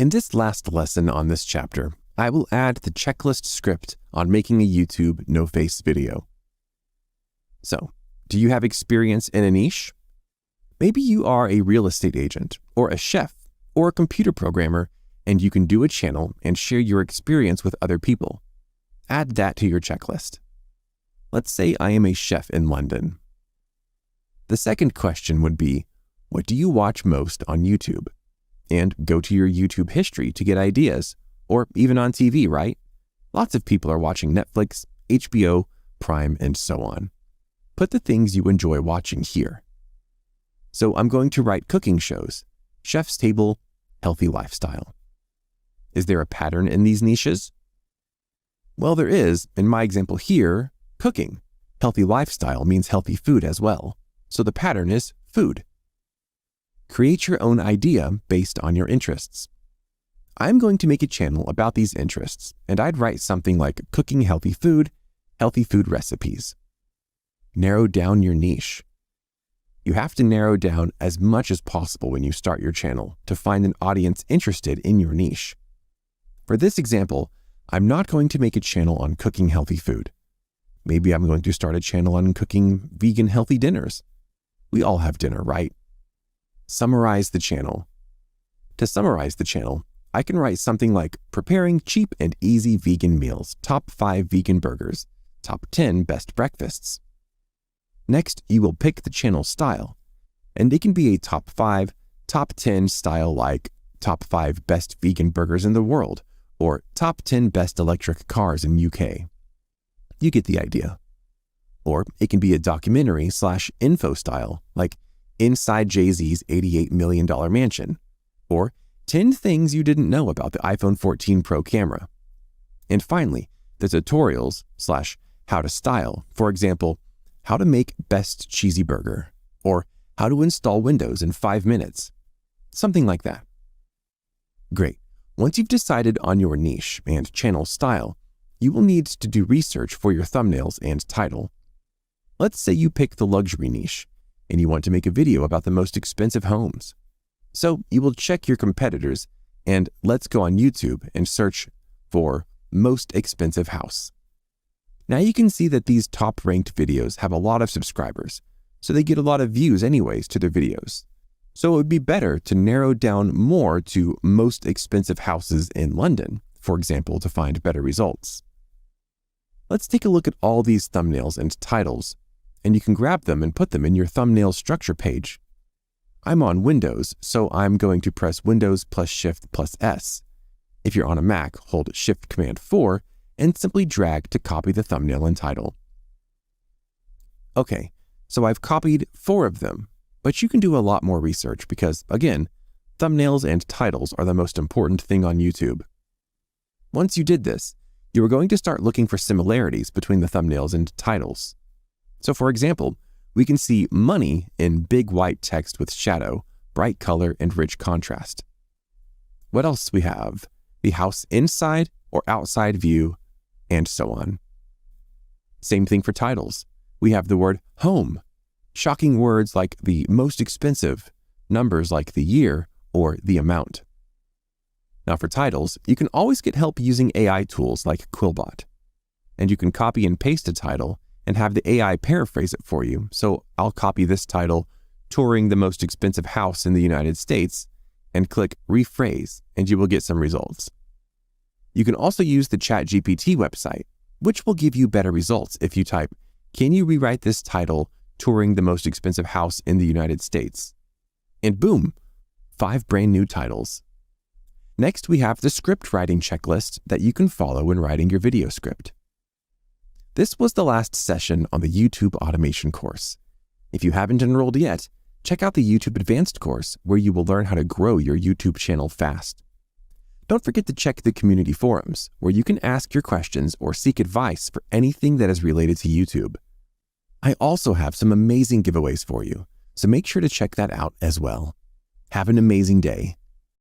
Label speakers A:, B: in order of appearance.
A: In this last lesson on this chapter, I will add the checklist script on making a YouTube no-face video. So, do you have experience in a niche? Maybe you are a real estate agent, or a chef, or a computer programmer, and you can do a channel and share your experience with other people. Add that to your checklist. Let's say I am a chef in London. The second question would be, what do you watch most on YouTube? And go to your YouTube history to get ideas, or even on TV, right? Lots of people are watching Netflix, HBO, Prime, and so on. Put the things you enjoy watching here. So I'm going to write cooking shows, chef's table, healthy lifestyle. Is there a pattern in these niches? Well, there is. In my example here, cooking. Healthy lifestyle means healthy food as well. So the pattern is food. Create your own idea based on your interests. I'm going to make a channel about these interests, and I'd write something like cooking healthy food recipes. Narrow down your niche. You have to narrow down as much as possible when you start your channel to find an audience interested in your niche. For this example, I'm not going to make a channel on cooking healthy food. Maybe I'm going to start a channel on cooking vegan healthy dinners. We all have dinner, right? Summarize the channel. To summarize the channel, I can write something like preparing cheap and easy vegan meals, top 5 vegan burgers, top 10 best breakfasts. Next, you will pick the channel style, and it can be a top 5, top 10 style like top 5 best vegan burgers in the world, or top 10 best electric cars in UK. You get the idea. Or it can be a documentary/info style, like Inside Jay-Z's $88 million mansion, or 10 things you didn't know about the iPhone 14 Pro camera. And finally, the tutorials/how to style, for example, how to make best cheesy burger, or how to install Windows in 5 minutes, something like that. Great. Once you've decided on your niche and channel style, you will need to do research for your thumbnails and title. Let's say you pick the luxury niche, and you want to make a video about the most expensive homes. So you will check your competitors, and let's go on YouTube and search for most expensive house. Now you can see that these top-ranked videos have a lot of subscribers, so they get a lot of views anyways to their videos. So it would be better to narrow down more to most expensive houses in London, for example, to find better results. Let's take a look at all these thumbnails and titles, and you can grab them and put them in your thumbnail structure page. I'm on Windows, so I'm going to press Windows plus Shift plus S. If you're on a Mac, hold Shift Command 4 and simply drag to copy the thumbnail and title. Okay, so I've copied 4 of them, but you can do a lot more research because, again, thumbnails and titles are the most important thing on YouTube. Once you did this, you are going to start looking for similarities between the thumbnails and titles. So for example, we can see money in big white text with shadow, bright color, and rich contrast. What else we have? The house inside or outside view, and so on. Same thing for titles. We have the word home, shocking words like the most expensive, numbers like the year or the amount. Now for titles, you can always get help using AI tools like Quillbot. And you can copy and paste a title and have the AI paraphrase it for you. So I'll copy this title, touring the most expensive house in the United States, and click rephrase, and you will get some results. You can also use the ChatGPT website, which will give you better results if you type, "Can you rewrite this title, touring the most expensive house in the United States?" And boom, 5 brand new titles. Next, we have the script writing checklist that you can follow when writing your video script. This was the last session on the YouTube automation course. If you haven't enrolled yet, check out the YouTube Advanced course where you will learn how to grow your YouTube channel fast. Don't forget to check the community forums where you can ask your questions or seek advice for anything that is related to YouTube. I also have some amazing giveaways for you, so make sure to check that out as well. Have an amazing day.